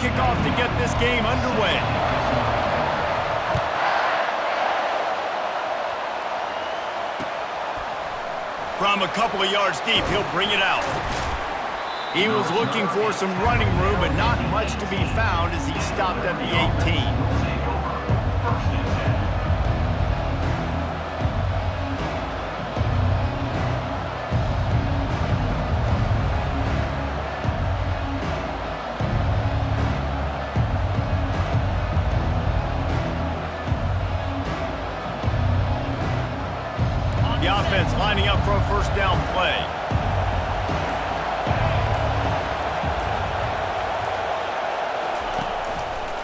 kickoff to get this game underway. From a couple of yards deep, he'll bring it out. He was looking for some running room, but not much to be found as he stopped at the 18. The offense lining up for a first down play.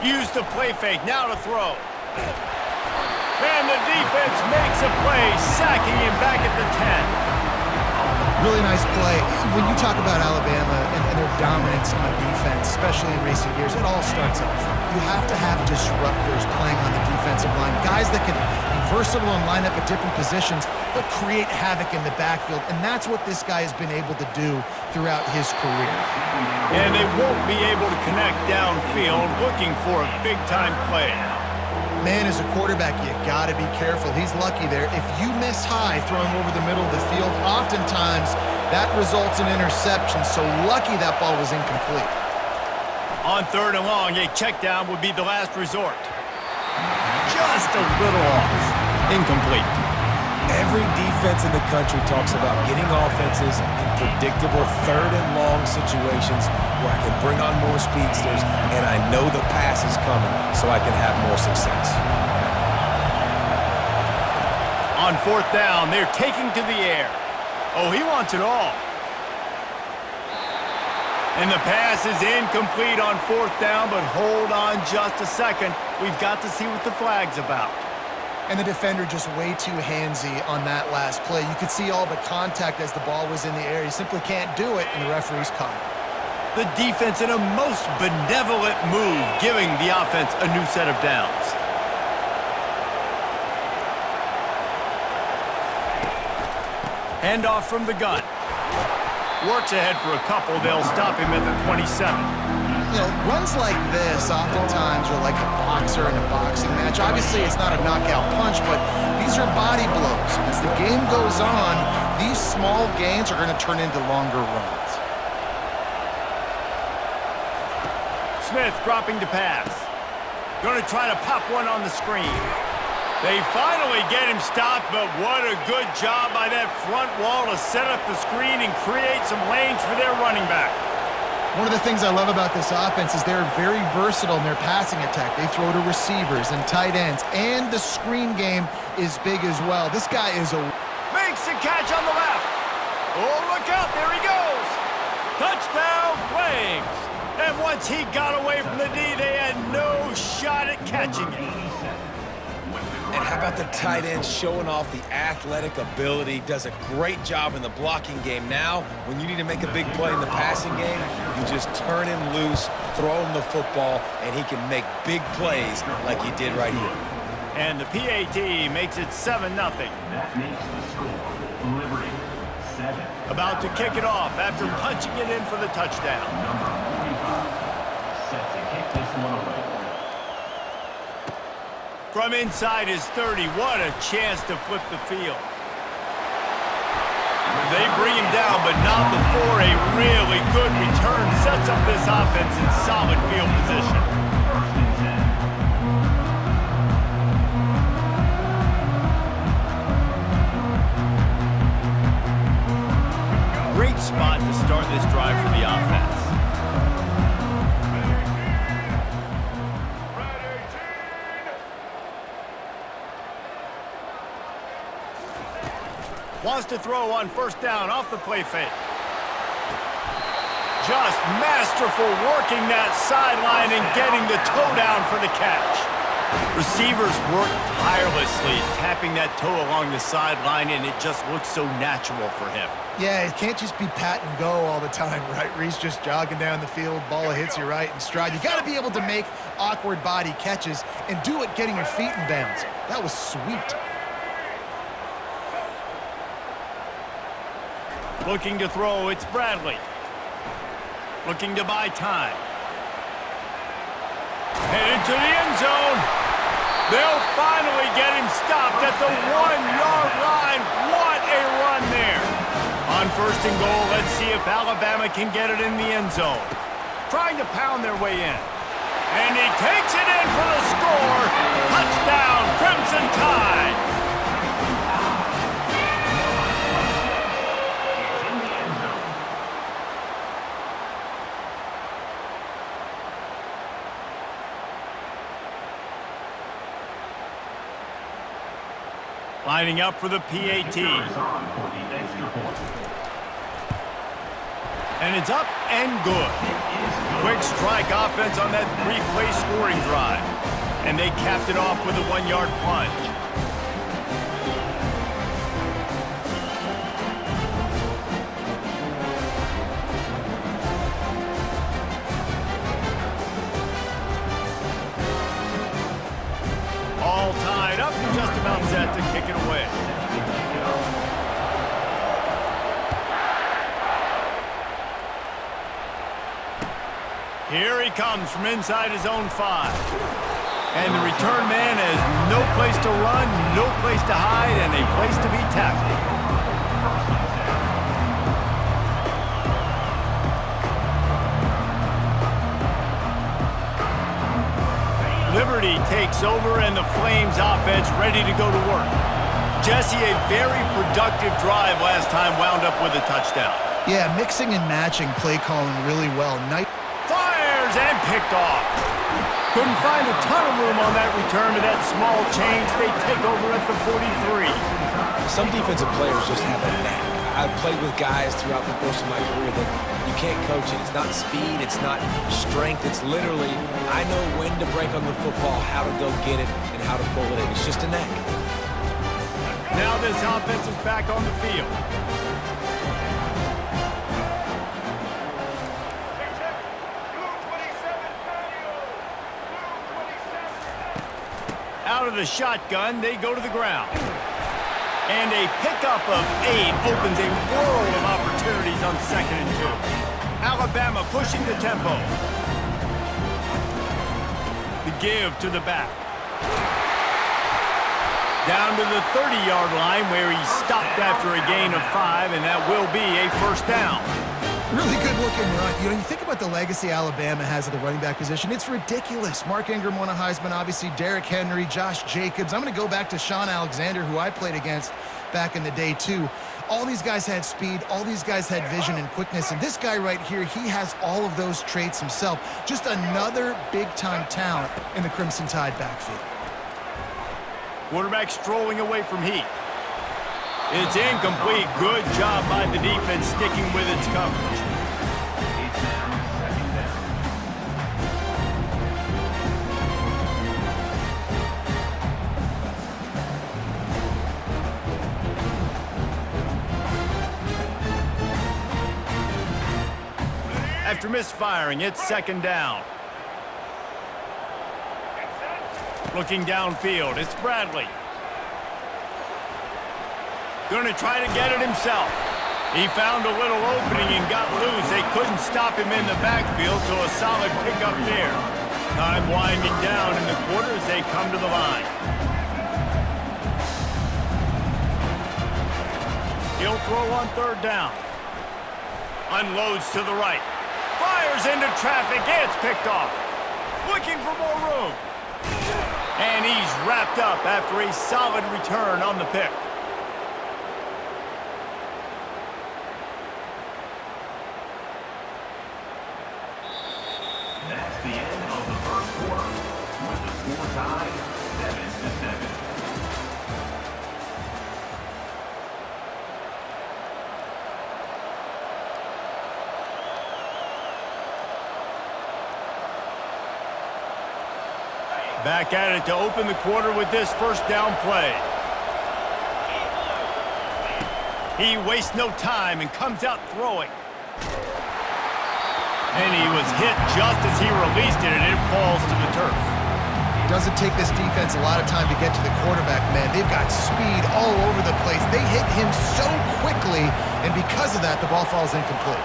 Use the play fake, now to throw. And the defense makes a play, sacking him back at the 10. Really nice play. When you talk about Alabama and their dominance on defense, especially in recent years, it all starts up front. You have to have disruptors playing on the defensive line, guys that can be versatile and line up at different positions, but create havoc in the backfield, and that's what this guy has been able to do throughout his career. And they won't be able to connect downfield, looking for a big-time play. Man, as a quarterback, you got to be careful. He's lucky there. If you miss high throwing over the middle of the field, oftentimes that results in interception, so lucky that ball was incomplete. On 3rd and long, a check down would be the last resort. Just a little off. Incomplete. Every defense in the country talks about getting offenses in predictable 3rd and long situations where I can bring on more speedsters and I know the pass is coming so I can have more success. On 4th down, they're taking to the air. Oh, he wants it all. And the pass is incomplete on 4th down, but hold on just a second. We've got to see what the flag's about. And the defender just way too handsy on that last play. You could see all but contact as the ball was in the air. He simply can't do it, and the referee's caught it. The defense in a most benevolent move, giving the offense a new set of downs. Handoff from the gun. Works ahead for a couple. They'll stop him at the 27. You know, runs like this oftentimes are like a boxer in a boxing match. Obviously, it's not a knockout punch, but these are body blows. As the game goes on, these small gains are going to turn into longer runs. Smith dropping to pass. Going to try to pop one on the screen. They finally get him stopped, but what a good job by that front wall to set up the screen and create some lanes for their running back. One of the things I love about this offense is they're very versatile in their passing attack. They throw to receivers and tight ends, and the screen game is big as well. This guy is a... Makes the catch on the left. Oh, look out, there he goes. Touchdown, Flames. And once he got away from the D, they had no shot at catching him. And how about the tight end showing off the athletic ability? Does a great job in the blocking game. Now, when you need to make a big play in the passing game, you just turn him loose, throw him the football, and he can make big plays like he did right here. And the PAT makes it 7-0. That makes the score Liberty 7. About to kick it off after punching it in for the touchdown. Number 45 set to kick this one away. From inside his 30, what a chance to flip the field. They bring him down, but not before a really good return sets up this offense in solid field position. Great spot to start this drive for the offense. Wants to throw on 1st down off the play fake. Just masterful working that sideline and getting the toe down for the catch. Receivers work tirelessly, tapping that toe along the sideline, and it just looks so natural for him. Yeah, it can't just be pat and go all the time, right? Reese just jogging down the field, ball hits you right in stride. You got to be able to make awkward body catches and do it getting your feet in bounds. That was sweet. Looking to throw, it's Bradley. Looking to buy time. Headed to the end zone. They'll finally get him stopped at the 1-yard line. What a run there. On first and goal, let's see if Alabama can get it in the end zone. Trying to pound their way in. And he takes it in for the score. Touchdown, Crimson Tide. Lining up for the PAT. And it's up and good. Quick strike offense on that 3-play scoring drive. And they capped it off with a 1-yard plunge. All tied up and just about set to kick it away. Here he comes from inside his own 5. And the return man has no place to run, no place to hide, and a place to be tackled. Liberty takes over and the Flames offense ready to go to work. Jesse, a very productive drive last time wound up with a touchdown. Yeah, mixing and matching play calling really well. Fires and picked off. Couldn't find a ton of room on that return to that small change. They take over at the 43. Some defensive players just have a knack. I've played with guys throughout the course of my career that you can't coach it. It's not speed, it's not strength. It's literally, I know when to break on the football, how to go get it, and how to pull it in. It's just a knack. Now this offense is back on the field. Out of the shotgun, they go to the ground. And a pickup of 8 opens a world of opportunities on 2nd and 2. Alabama pushing the tempo. The give to the back. Down to the 30-yard line where he stopped after a gain of 5, and that will be a first down. Really good looking run. You know, you think about the legacy Alabama has at the running back position. It's ridiculous. Mark Ingram won a Heisman, obviously. Derrick Henry, Josh Jacobs. I'm going to go back to Sean Alexander, who I played against back in the day, too. All these guys had speed. All these guys had vision and quickness. And this guy right here, he has all of those traits himself. Just another big-time talent in the Crimson Tide backfield. Quarterback strolling away from heat. It's incomplete. Good job by the defense sticking with its coverage. After misfiring, it's 2nd down. Looking downfield, it's Bradley. Going to try to get it himself. He found a little opening and got loose. They couldn't stop him in the backfield, so a solid pickup there. Time winding down in the quarter as they come to the line. He'll throw on 3rd down. Unloads to the right. Fires into traffic. It's picked off. Looking for more room. And he's wrapped up after a solid return on the pick. That's the end of the first quarter, with the score tied 7-7. Back at it to open the quarter with this first down play. He wastes no time and comes out throwing. And he was hit just as he released it, and it falls to the turf. Doesn't take this defense a lot of time to get to the quarterback, man. They've got speed all over the place. They hit him so quickly, and because of that, the ball falls incomplete.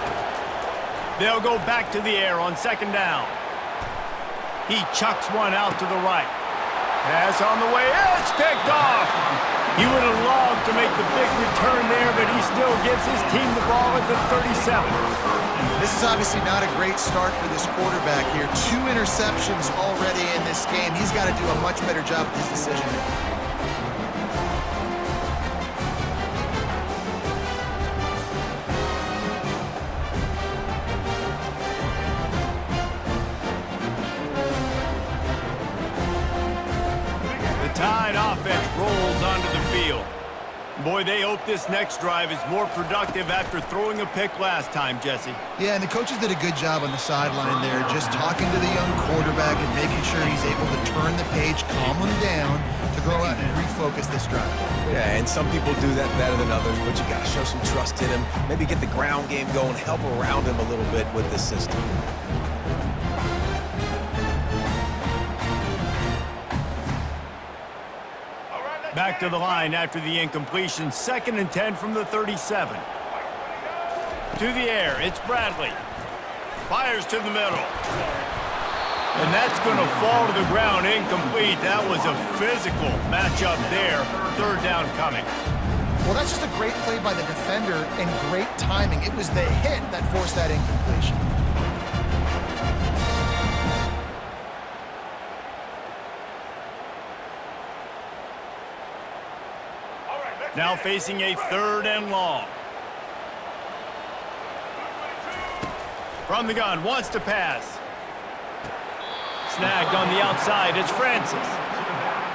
They'll go back to the air on 2nd down. He chucks one out to the right. Pass on the way. It's picked off. He would have loved to make the big return there, but he still gives his team the ball at the 37. This is obviously not a great start for this quarterback here. 2 interceptions already in this game. He's got to do a much better job with his decision making. Tide offense rolls onto the field. Boy, they hope this next drive is more productive after throwing a pick last time, Jesse. Yeah, and the coaches did a good job on the sideline there, just talking to the young quarterback and making sure he's able to turn the page, calm him down, to go out and refocus this drive. Yeah, and some people do that better than others, but you got to show some trust in him, maybe get the ground game going, help around him a little bit with this system. Back to the line after the incompletion. 2nd and 10 from the 37. To the air, it's Bradley. Fires to the middle. And that's going to fall to the ground incomplete. That was a physical matchup there. 3rd down coming. Well, that's just a great play by the defender and great timing. It was the hit that forced that incompletion. Now facing a 3rd and long. From the gun, wants to pass. Snagged on the outside, it's Francis.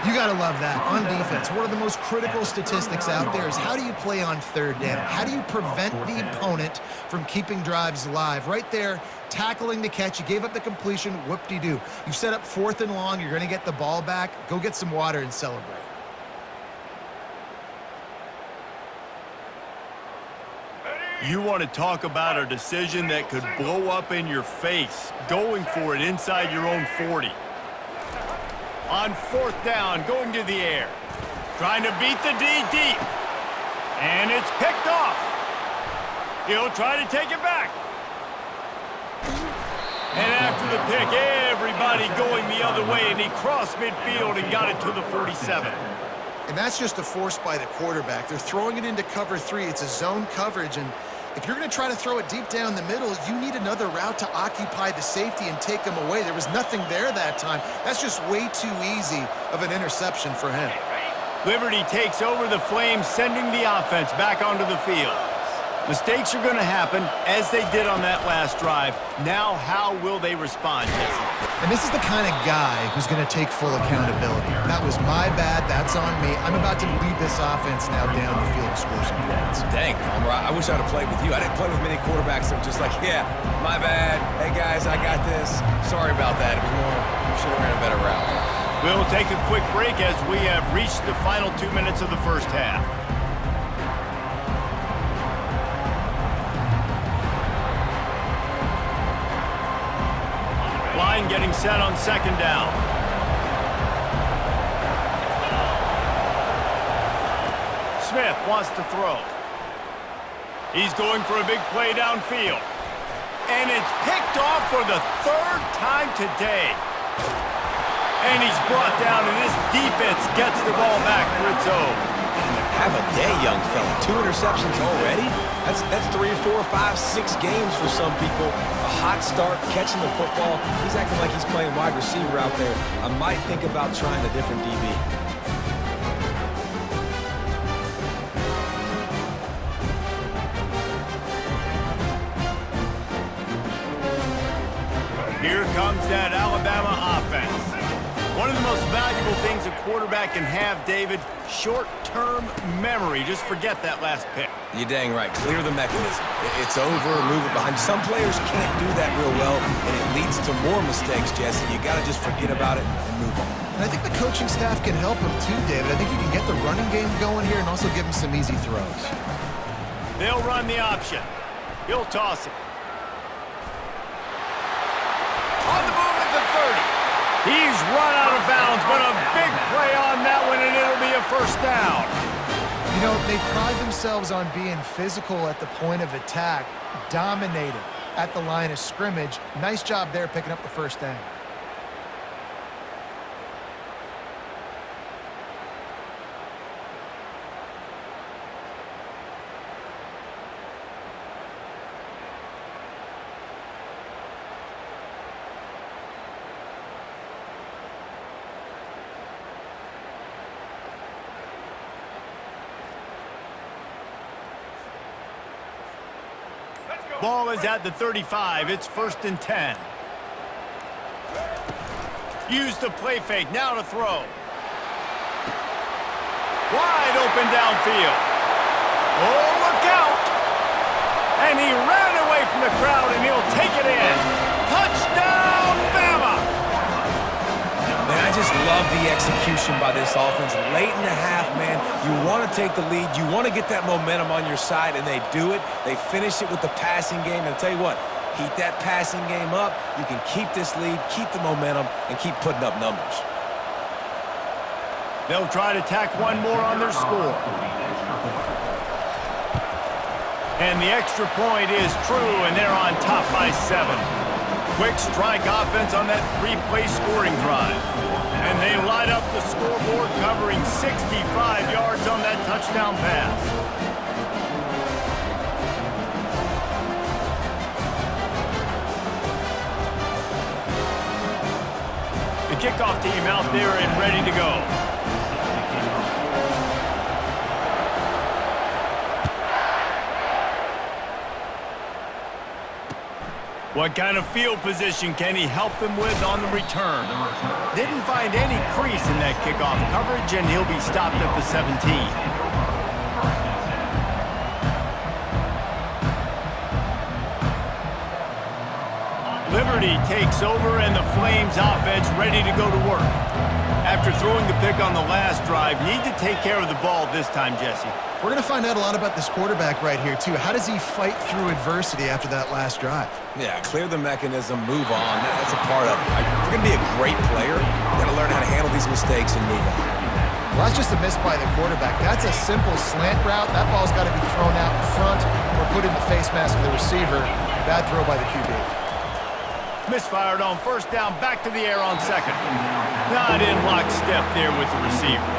You got to love that. On defense, one of the most critical statistics out there is how do you play on 3rd down? How do you prevent the opponent from keeping drives alive? Right there, tackling the catch. You gave up the completion, whoop-de-doo. You've set up 4th and long. You're going to get the ball back. Go get some water and celebrate. You want to talk about a decision that could blow up in your face, going for it inside your own 40. On 4th down, going to the air. Trying to beat the D deep. And it's picked off. He'll try to take it back. And after the pick, everybody going the other way, and he crossed midfield and got it to the 47. And that's just a force by the quarterback. They're throwing it into cover 3. It's a zone coverage, and if you're going to try to throw it deep down the middle, you need another route to occupy the safety and take him away. There was nothing there that time. That's just way too easy of an interception for him. Liberty takes over the Flames, sending the offense back onto the field. Mistakes are going to happen, as they did on that last drive. Now, how will they respond, Jesse? And this is the kind of guy who's going to take full accountability. That was my bad. That's on me. I'm about to lead this offense now down the field and score some points. Dang, Palmer, I wish I'd have played with you. I didn't play with many quarterbacks that were just like, yeah, my bad. Hey, guys, I got this. Sorry about that. It was more, I'm sure we're in a better route. We'll take a quick break as we have reached the final 2 minutes of the first half. Line getting set on 2nd down. Smith wants to throw. He's going for a big play downfield. And it's picked off for the 3rd time today. And he's brought down, and this defense gets the ball back for its own. Have a day, young fella. 2 interceptions already? That's 3, 4, 5, 6 games for some people. A hot start, catching the football. He's acting like he's playing wide receiver out there. I might think about trying a different DB. Here comes that Alabama offense. One of the most valuable things a quarterback can have, David, short-term memory. Just forget that last pick. You're dang right. Clear the mechanism. It's over, move it behind. Some players can't do that real well, and it leads to more mistakes, Jesse. You got to just forget about it and move on. And I think the coaching staff can help him too, David. I think you can get the running game going here and also give him some easy throws. They'll run the option. He'll toss it. On the move at the 30. He's run out of bounds, but a big play on that one, and it'll be a 1st down. You know, they pride themselves on being physical at the point of attack, dominating at the line of scrimmage. Nice job there picking up the 1st down. ball is at the 35. It's 1st and 10. Use the play fake. Now to throw. Wide open downfield. Oh, look out. And he ran away from the crowd, and he'll take it in. Touchdown, Bama! Man, I just love the execution by this offense. Late in the half, man, you want to take the lead. You want to get that momentum on your side, and they do it. They finish it with the passing game. And I'll tell you what, keep that passing game up. You can keep this lead, keep the momentum, and keep putting up numbers. They'll try to tack one more on their score. And the extra point is true, and they're on top by 7. Quick strike offense on that 3-play scoring drive. And they light up the scoreboard, covering 65 yards on that touchdown pass. The kickoff team out there and ready to go. What kind of field position can he help them with on the return? Didn't find any crease in that kickoff coverage, and he'll be stopped at the 17. Liberty takes over, and the Flames offense ready to go to work. After throwing the pick on the last drive, need to take care of the ball this time, Jesse. We're going to find out a lot about this quarterback right here, too. How does he fight through adversity after that last drive? Yeah, clear the mechanism, move on. That's a part of it. If you're going to be a great player, you got to learn how to handle these mistakes and move on. Well, that's just a miss by the quarterback. That's a simple slant route. That ball's got to be thrown out in front or put in the face mask of the receiver. Bad throw by the QB. Misfired on 1st down, back to the air on 2nd. Not in lockstep there with the receiver.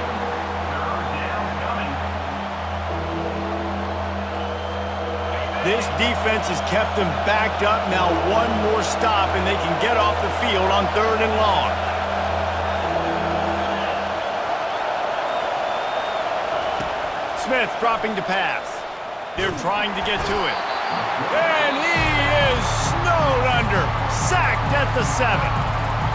This defense has kept them backed up. Now one more stop, and they can get off the field on 3rd and long. Smith dropping to pass. They're trying to get to it. And he is snowed under. Sacked at the 7.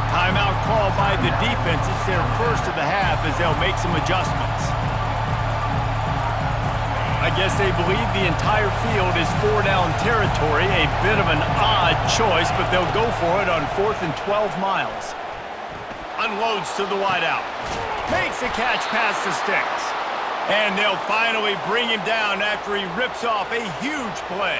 Timeout called by the defense. It's their first of the half as they'll make some adjustments. I guess they believe the entire field is 4-down territory. A bit of an odd choice, but they'll go for it on 4th and 12 miles. Unloads to the wideout. Makes the catch past the sticks. And they'll finally bring him down after he rips off a huge play.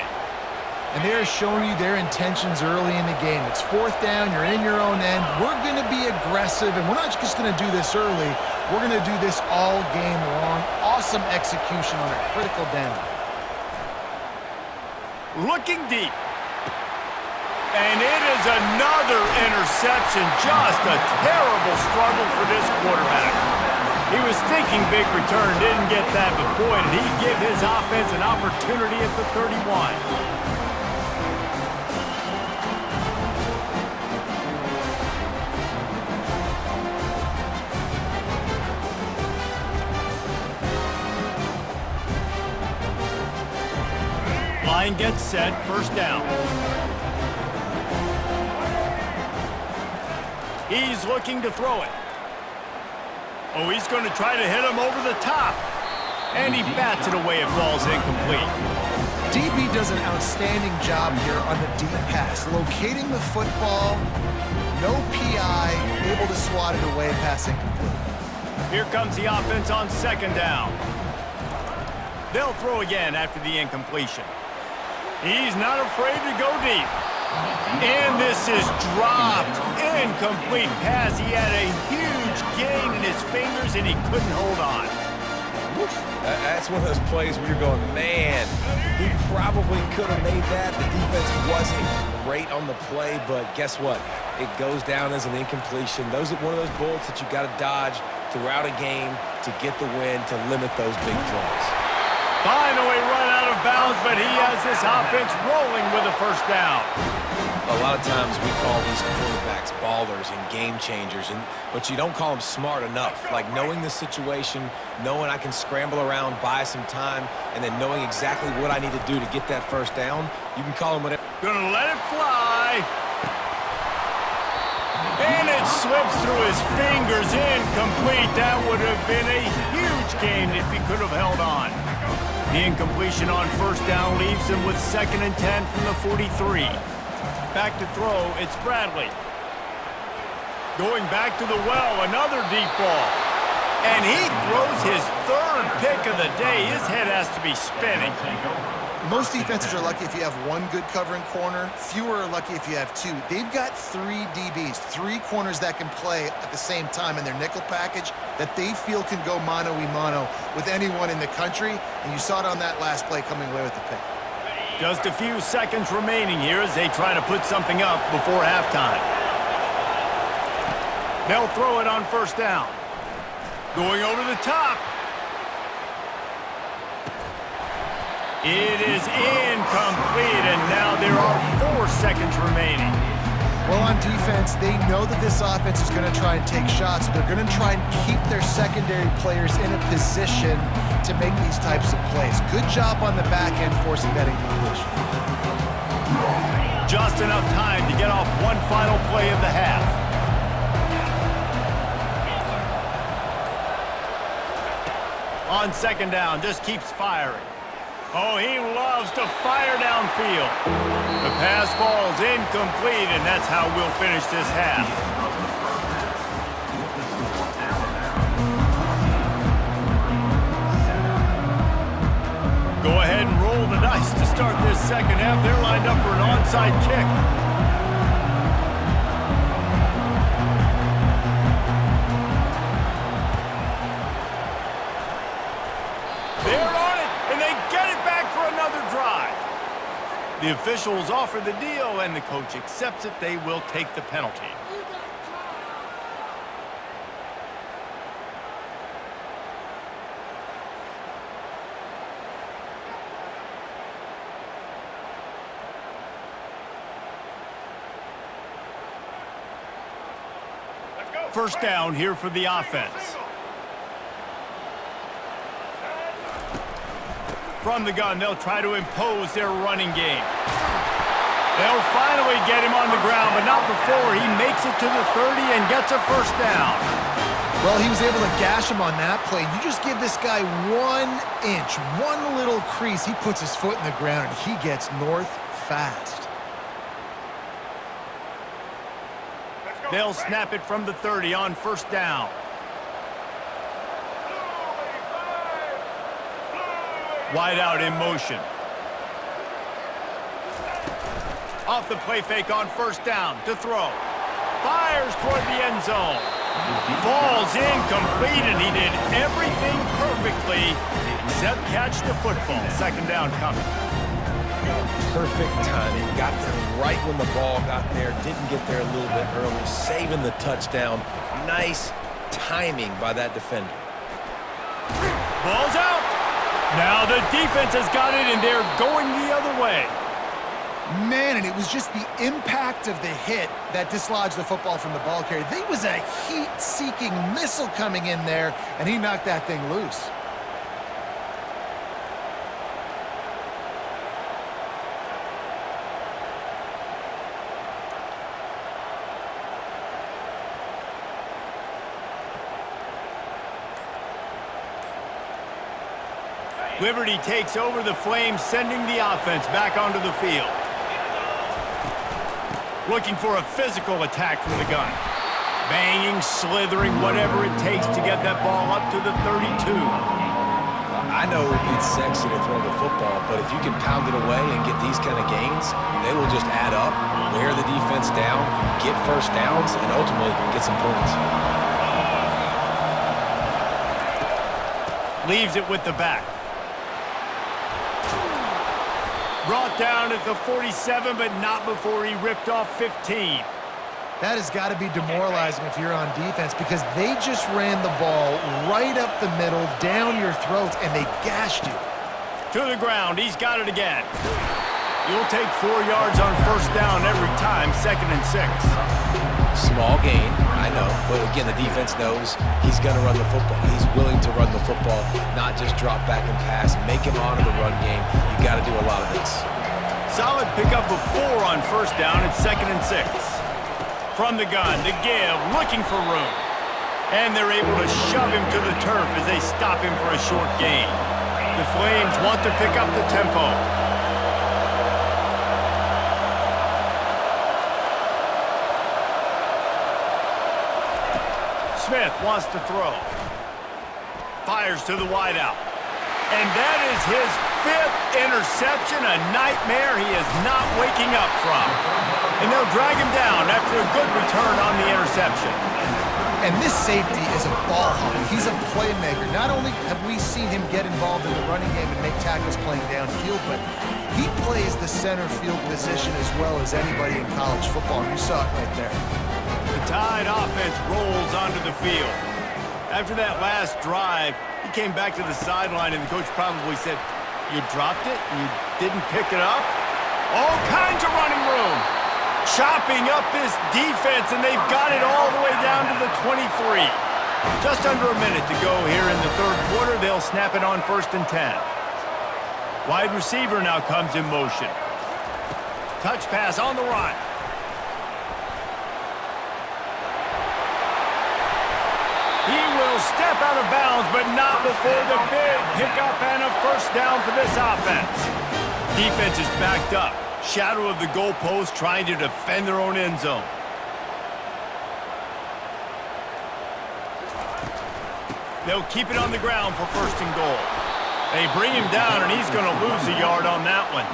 And they're showing you their intentions early in the game. It's 4th down, you're in your own end. We're going to be aggressive, and we're not just going to do this early. We're going to do this all game long. Awesome execution on a critical down. Looking deep. And it is another interception. Just a terrible struggle for this quarterback. He was thinking big return, didn't get that, but boy, did he give his offense an opportunity at the 31. Line gets set, 1st down. He's looking to throw it. Oh, he's going to try to hit him over the top. And he bats it away. It falls incomplete. DB does an outstanding job here on the deep pass. Locating the football, no PI, able to swat it away, pass incomplete. Here comes the offense on 2nd down. They'll throw again after the incompletion. He's not afraid to go deep. And this is dropped. Incomplete pass. He had a huge gain in his fingers, and he couldn't hold on. That's one of those plays where you're going, man, he probably could have made that. The defense wasn't great on the play, but guess what? It goes down as an incompletion. Those are one of those bullets that you got to dodge throughout a game to get the win, to limit those big plays. Finally run out of bounds, but he has this offense rolling with a 1st down. A lot of times we call these quarterbacks ballers and game changers, but you don't call them smart enough. Like knowing the situation, knowing I can scramble around, buy some time, and then knowing exactly what I need to do to get that first down, you can call them whatever. Gonna let it fly. And it slips through his fingers, incomplete. That would have been a huge gain if he could have held on. The incompletion on first down leaves him with 2nd and 10 from the 43. Back to throw, it's Bradley. Going back to the well, another deep ball. And he throws his 3rd pick of the day. His head has to be spinning. Most defenses are lucky if you have one good covering corner. Fewer are lucky if you have 2. They've got 3 DBs, 3 corners that can play at the same time in their nickel package that they feel can go mano-a-mano with anyone in the country. And you saw it on that last play coming away with the pick. Just a few seconds remaining here as they try to put something up before halftime. They'll throw it on first down. Going over the top. It is incomplete, and now there are 4 seconds remaining. Well, on defense, they know that this offense is going to try and take shots. They're going to try and keep their secondary players in a position to make these types of plays. Good job on the back end forcing that incompletion. Just enough time to get off one final play of the half. On 2nd down, just keeps firing. Oh, he loves to fire downfield. The pass falls incomplete, and that's how we'll finish this half. Go ahead and roll the dice to start this 2nd half. They're lined up for an onside kick. The officials offer the deal, and the coach accepts it. They will take the penalty. First down here for the offense. From the gun, they'll try to impose their running game. They'll finally get him on the ground, but not before he makes it to the 30 and gets a first down. Well, he was able to gash him on that play. You just give this guy 1 inch, one little crease, he puts his foot in the ground, and he gets north fast. They'll snap it from the 30 on first down. Wide out in motion. Off the play fake on first down to throw. Fires toward the end zone. Falls incomplete, and he did everything perfectly except catch the football. 2nd down coming. Perfect timing. Got there right when the ball got there. Didn't get there a little bit early. Saving the touchdown. Nice timing by that defender. Ball's out. Now the defense has got it, and they're going the other way. Man, and it was just the impact of the hit that dislodged the football from the ball carrier. There was a heat-seeking missile coming in there, and he knocked that thing loose. Liberty takes over the Flames, sending the offense back onto the field. Looking for a physical attack from the gun. Banging, slithering, whatever it takes to get that ball up to the 32. I know it's sexy to throw the football, but if you can pound it away and get these kind of gains, they will just add up, wear the defense down, get first downs, and ultimately get some points. Leaves it with the back. Brought down at the 47, but not before he ripped off 15. That has got to be demoralizing if you're on defense, because they just ran the ball right up the middle, down your throats, and they gashed you. To the ground, he's got it again. You'll take 4 yards on first down every time, 2nd and 6. Small gain, I know, but again, the defense knows he's going to run the football. He's willing to run the football, not just drop back and pass, make him honor the run game. You got to do a lot of this. Solid pickup of 4 on first down. It's 2nd and 6. From the gun, the give, looking for room. And they're able to shove him to the turf as they stop him for a short gain. The Flames want to pick up the tempo. Smith wants to throw. Fires to the wideout. And that is his 5th interception, a nightmare he is not waking up from. And they'll drag him down after a good return on the interception. And this safety is a ball hawk. He's a playmaker. Not only have we seen him get involved in the running game and make tackles playing downfield, but he plays the center field position as well as anybody in college football. You saw it right there. The Tide offense rolls onto the field. After that last drive, he came back to the sideline, and the coach probably said, "You dropped it? You didn't pick it up?" All kinds of running room. Chopping up this defense, and they've got it all the way down to the 23. Just under a minute to go here in the 3rd quarter. They'll snap it on 1st and 10. Wide receiver now comes in motion. Touch pass on the run. He will step out of bounds, but not before the big pickup and a first down for this offense. Defense is backed up. Shadow of the goalpost, trying to defend their own end zone. They'll keep it on the ground for 1st and goal. They bring him down, and he's going to lose a yard on that one.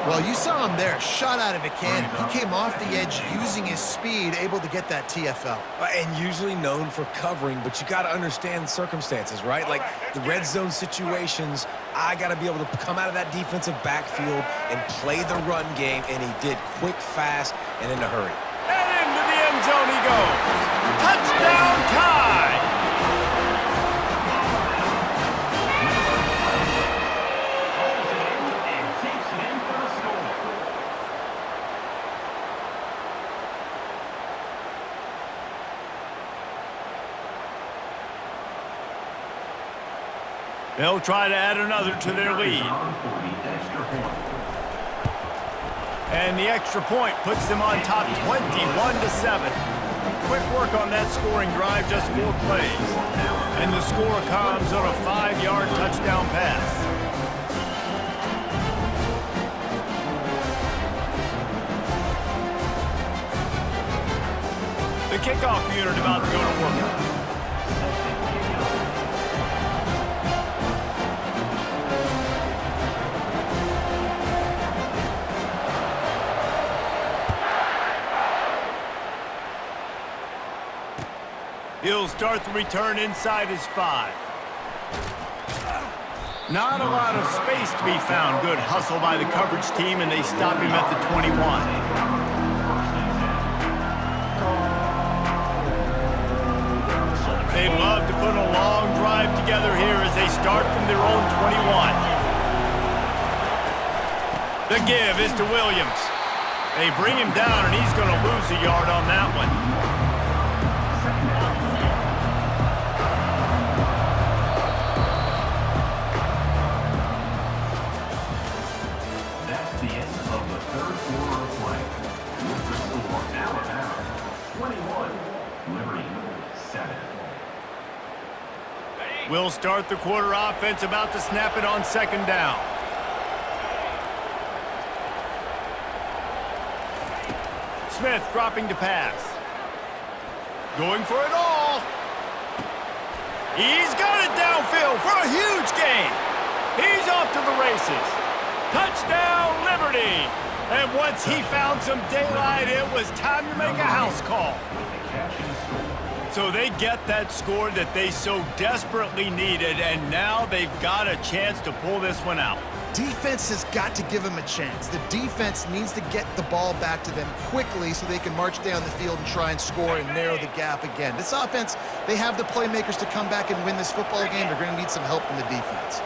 Well, you saw him there, shot out of a cannon. He came off the edge using his speed, able to get that TFL. And usually known for covering, but you got to understand circumstances, right? Like the red zone situations, I got to be able to come out of that defensive backfield and play the run game, and he did quick, fast, and in a hurry. And into the end zone he goes. Touchdown Tide! They'll try to add another to their lead. And the extra point puts them on top 21-7. Quick work on that scoring drive, just 4 plays. And the score comes on a 5-yard touchdown pass. The kickoff unit about to go to work. He'll start the return inside his 5. Not a lot of space to be found. Good hustle by the coverage team, and they stop him at the 21. They'd love to put a long drive together here as they start from their own 21. The give is to Williams. They bring him down, and he's going to lose a yard on that one. We'll start the quarter offense, about to snap it on 2nd down. Smith dropping to pass. Going for it all. He's got it downfield for a huge gain. He's off to the races. Touchdown, Liberty. And once he found some daylight, it was time to make a house call. So they get that score that they so desperately needed, and now they've got a chance to pull this one out. Defense has got to give them a chance. The defense needs to get the ball back to them quickly so they can march down the field and try and score and narrow the gap again. This offense, they have the playmakers to come back and win this football game. They're going to need some help from the defense.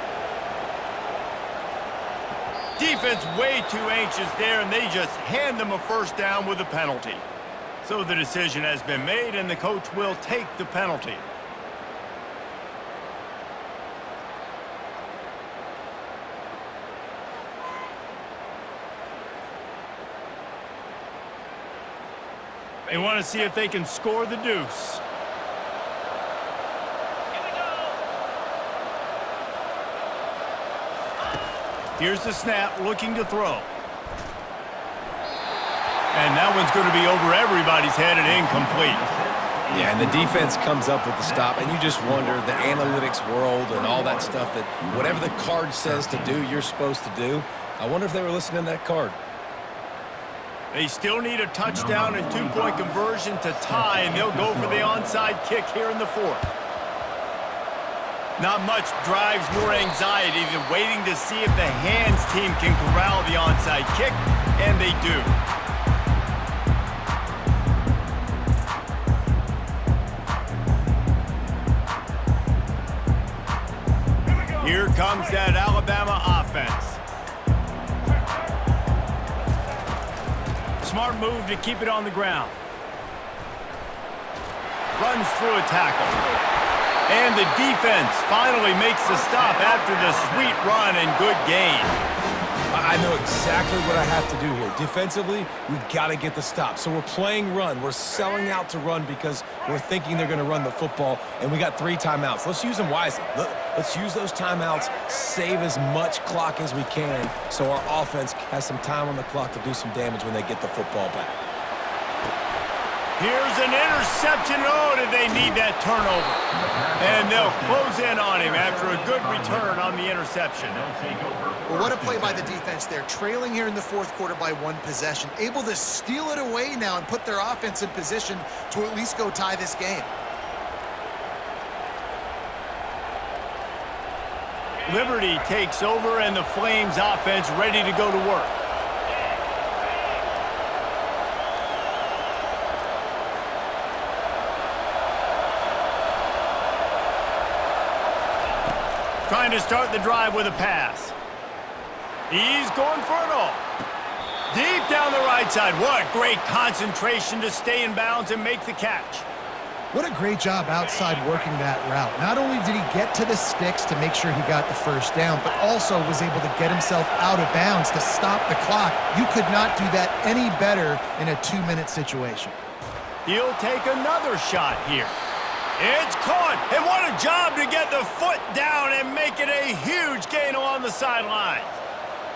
Defense way too anxious there, and they just hand them a first down with a penalty. So the decision has been made, and the coach will take the penalty. They want to see if they can score the deuce. Here's the snap, looking to throw. And that one's going to be over everybody's head and incomplete. Yeah, and the defense comes up with the stop, and you just wonder, the analytics world and all that stuff, that whatever the card says to do, you're supposed to do. I wonder if they were listening to that card. They still need a touchdown and two-point conversion to tie, and they'll go for the onside kick here in the fourth. Not much drives more anxiety than waiting to see if the hands team can corral the onside kick, and they do. Here comes that Alabama offense. Smart move to keep it on the ground. Runs through a tackle. And the defense finally makes the stop after the sweet run and good gain. I know exactly what I have to do here. Defensively, we've got to get the stop. So we're playing run. We're selling out to run because we're thinking they're going to run the football, and we got 3 timeouts. Let's use them wisely. Let's use those timeouts, save as much clock as we can so our offense has some time on the clock to do some damage when they get the football back. Here's an interception. Oh, did they need that turnover? And they'll close in on him after a good return on the interception. Well, what a play by the defense there. Trailing here in the fourth quarter by 1 possession. Able to steal it away now and put their offense in position to at least go tie this game. Liberty takes over, and the Flames offense ready to go to work. Trying to start the drive with a pass. He's going for it all. Deep down the right side. What great concentration to stay in bounds and make the catch. What a great job outside working that route. Not only did he get to the sticks to make sure he got the first down, but also was able to get himself out of bounds to stop the clock. You could not do that any better in a 2-minute situation. He'll take another shot here. It's caught, and what a job to get the foot down and make it a huge gain along the sideline.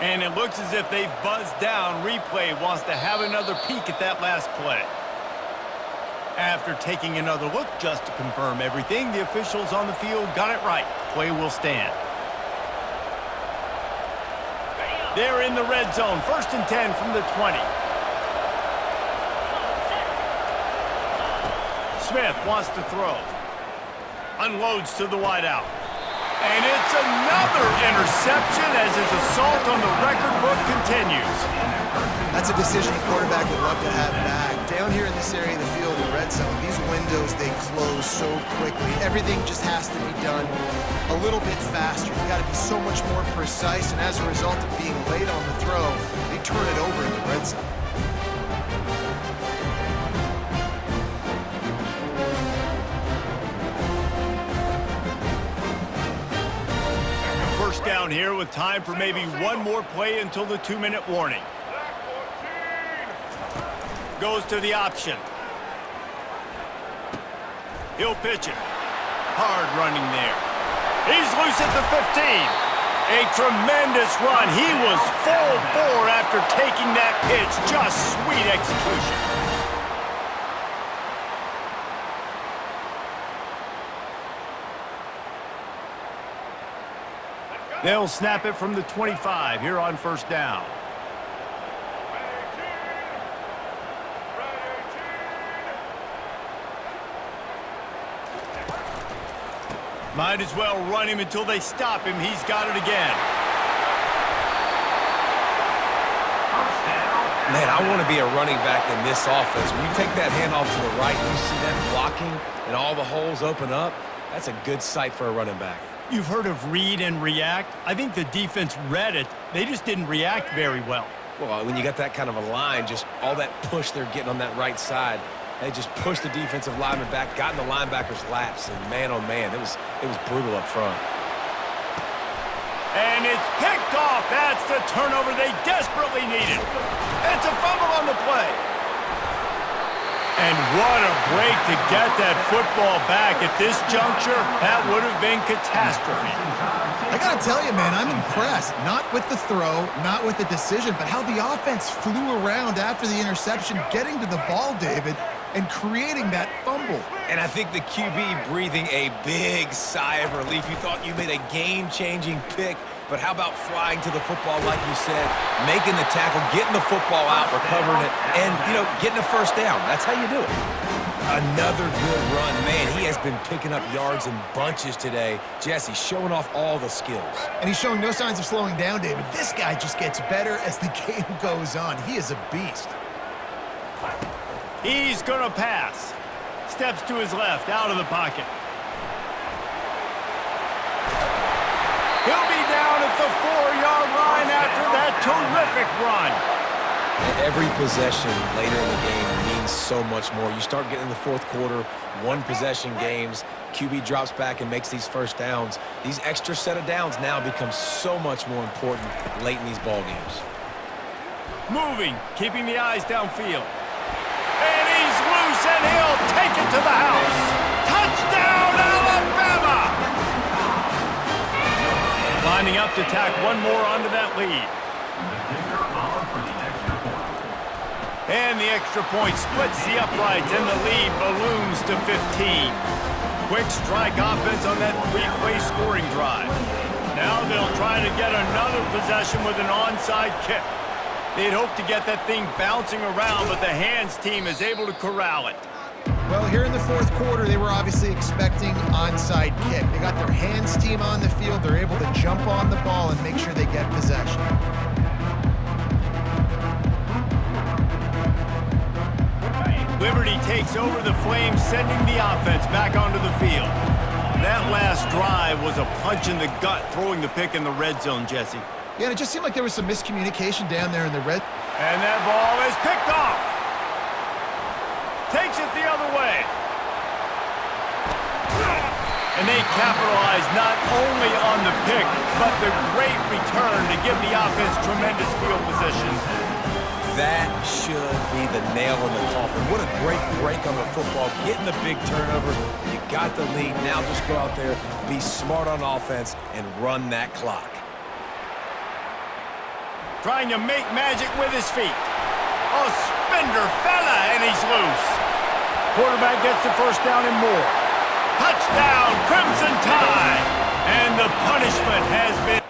And it looks as if they've buzzed down. Replay wants to have another peek at that last play. After taking another look just to confirm everything, the officials on the field got it right. Play will stand. They're in the red zone, 1st and 10 from the 20. Smith wants to throw. Unloads to the wideout. And it's another interception as his assault on the record book continues. That's a decision the quarterback would love to have back. Down here in this area of the field, the red zone, these windows, they close so quickly. Everything just has to be done a little bit faster. You got to be so much more precise, and as a result of being late on the throw, they turn it over in the red zone. Down here with time for maybe one more play until the 2-minute warning. Goes to the option. He'll pitch it. Hard running there. He's loose at the 15. A tremendous run. He was full bore after taking that pitch. Just sweet execution. They'll snap it from the 25 here on 1st down. Might as well run him until they stop him. He's got it again. Man, I want to be a running back in this offense. When you take that handoff to the right, you see them blocking and all the holes open up. That's a good sight for a running back. You've heard of read and react. I think the defense read it. They just didn't react very well. Well, when you got that kind of a line, just all that push they're getting on that right side, they just pushed the defensive lineman back, got in the linebacker's laps, and man, oh man, it was brutal up front. And it's picked off. That's the turnover they desperately needed. It's a fumble on the play. And what a break to get that football back. At this juncture, that would have been catastrophe. I got to tell you, man, I'm impressed. Not with the throw, not with the decision, but how the offense flew around after the interception, getting to the ball, David, and creating that fumble. And I think the QB breathing a big sigh of relief. You thought you made a game-changing pick, but how about flying to the football, like you said, making the tackle, getting the football out, recovering it, and, getting a first down. That's how you do it. Another good run. Man, he has been picking up yards in bunches today. Jesse showing off all the skills. And he's showing no signs of slowing down, David. This guy just gets better as the game goes on. He is a beast. He's going to pass. Steps to his left, out of the pocket. He'll be down at the 4-yard line after that terrific run. Every possession later in the game means so much more. You start getting in the fourth quarter, one-possession games, QB drops back and makes these first downs. These extra set of downs now become so much more important late in these ball games. Moving, keeping the eyes downfield. And he's loose, and he'll take it to the house. Touchdown, Alabama! Lining up to tack one more onto that lead. And the extra point splits the uprights, and the lead balloons to 15. Quick strike offense on that three-play scoring drive. Now they'll try to get another possession with an onside kick. They'd hoped to get that thing bouncing around, but the hands team is able to corral it. Well, here in the fourth quarter, they were obviously expecting onside kick. They got their hands team on the field. They're able to jump on the ball and make sure they get possession. Liberty takes over the Flames, sending the offense back onto the field. That last drive was a punch in the gut, throwing the pick in the red zone, Jesse. Yeah, and it just seemed like there was some miscommunication down there in the red. And that ball is picked off. Takes it the other way. And they capitalize not only on the pick, but the great return to give the offense tremendous field position. That should be the nail in the coffin. What a great break on the football. Getting the big turnover. You got the lead. Now just go out there, be smart on offense, and run that clock. Trying to make magic with his feet. A spender fella, and he's loose. Quarterback gets the first down and more. Touchdown, Crimson Tide! And the punishment has been